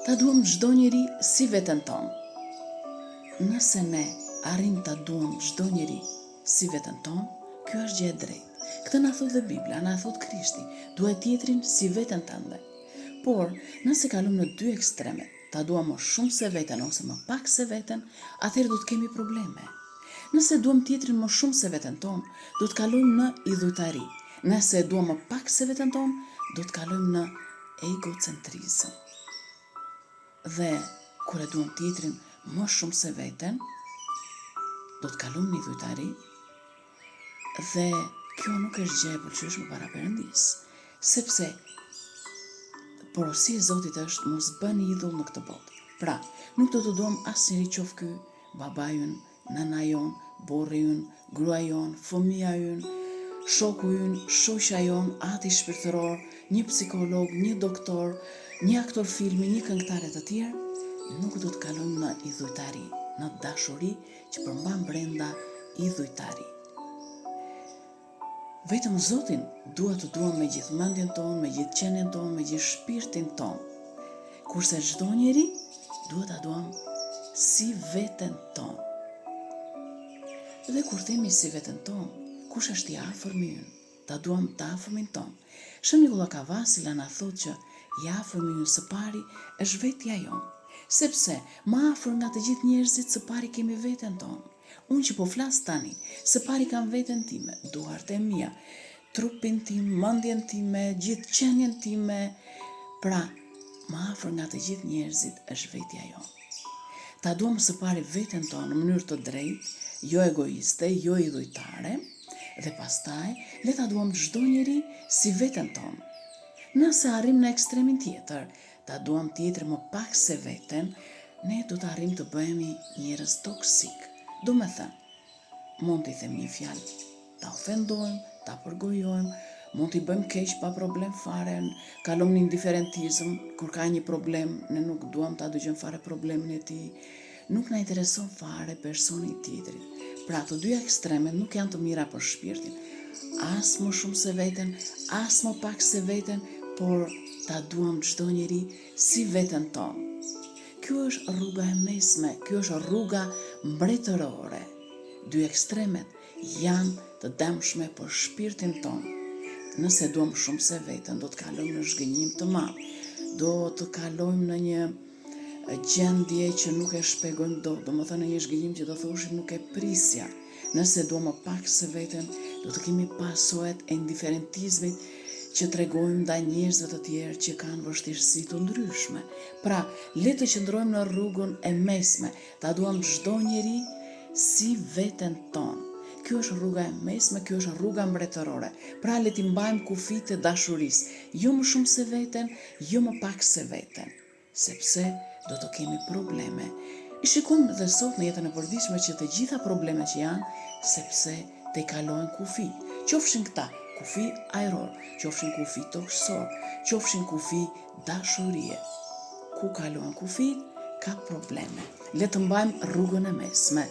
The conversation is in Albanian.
Ta duam çdo njeri si veten tonë. Nëse ne arrim ta duam çdo njeri si veten tonë, kjo është gjë e drejtë. Këtë na thot dhe Bibla, na thot Krishti, duaj tjetrin si veten tënde. Por, nëse kalojmë në dy ekstremet, ta duam më shumë se veten ose më pak se veten, atëherë do të kemi probleme. Nëse duam tjetrin më shumë se veten tonë, do të kalojmë në idhujtari. Nëse duam më pak se veten tonë, do të kalojmë në egocentrizëm. Dhe kur e duam tjetrin më shumë se veten, do të kalojmë në idhujtari. Dhe kjo nuk është gjë e pëlqyeshme para Perëndis, sepse porosia e Zotit është mos bëni idhull në këtë botë. Pra, nuk do të duam asnjëri qoftë ky babai ynë, nëna jon, burri ynë, gruaja jon, fëmia ynë, shoku ynë, shoqja jon, ati shpirtëror, një psikolog, një doktor, një aktor filmi, një këngëtar e të tjerë, nuk do të kalojmë në idhujtari, në dashuri që përmban brenda idhujtari. Vetëm Zotin dua të duam me gjithë mendjen tonë, me gjithë qenien tonë, me gjithë shpirtin tonë. Kurse çdo njeri duhet ta duam si veten tonë. Dhe kur themi si veten tonë, kush është i afërmi ynë? Ta duam të afërmin tonë. Shën Nikolla Kavasila na thotë që i afërmi ynë së pari është vetja jonë. Sepse më afër nga të gjithë njerëzit së pari kemi veten tonë. Unë që po flas tani, së pari kam veten time, duart e mia, trupin tim, mendjen time, gjithë qenien time. Pra, më afër nga të gjithë njerëzit është vetja jonë. Ta duam së pari veten tonë në mënyrë të drejtë, jo egoiste, jo idhujtare, dhe pastaj le ta duam çdo njeri si veten tonë. Nëse arrim në ekstremin tjetër, ta duam tjetrin më pak se veten, ne do të arrim të bëhemi njerëz toksik. Do me thënë, mund t'i them një fjalë, ta ofendojmë, ta përgojojmë, mund t'i bëjmë keq pa problem fare, kalojmë në indiferentizëm, kur ka një problem, ne nuk duam ta dëgjojmë fare problemin e tij, nuk na intereson fare personi i tjetrit. Pra, të dy ekstremet nuk janë të mira për shpirtin, as më shumë se veten, as më pak se veten, por ta duam çdo njeri si veten tonë. Kjo është rruga e mesme, kjo është rruga mbretërore. Dy ekstremet janë të dëmshme për shpirtin tonë. Nëse duam shumë se veten, do të kalojmë në zhgënjim të madh. Do të kalojmë në një gjendje që nuk e shpjegojmë dot, domethënë në një zhgënjim që do thoshim nuk e prisja. Nëse duam më pak se veten, do të kemi pasojat e indiferentizmit që tregojmë ndaj njerëzve të tjerë që kanë vështirësi të ndryshme. Pra, le të qëndrojmë në rrugën e mesme, ta duam çdo njeri si veten tonë. Kjo është rruga e mesme, kjo është rruga mbretërore. Pra, le t'i mbajmë kufijtë e dashurisë, jo më shumë se veten, jo më pak se veten, sepse do të kemi probleme. I shikojmë dhe sot në jetën e përditshme që të gjitha problemet që janë, sepse te kalojnë kufi. Qofshin këta kufi ajror, qofshin kufi toksor, qofshin kufi dashurie. Ku kalojnë kufi, ka probleme. Le të mbajmë rrugën e mesme.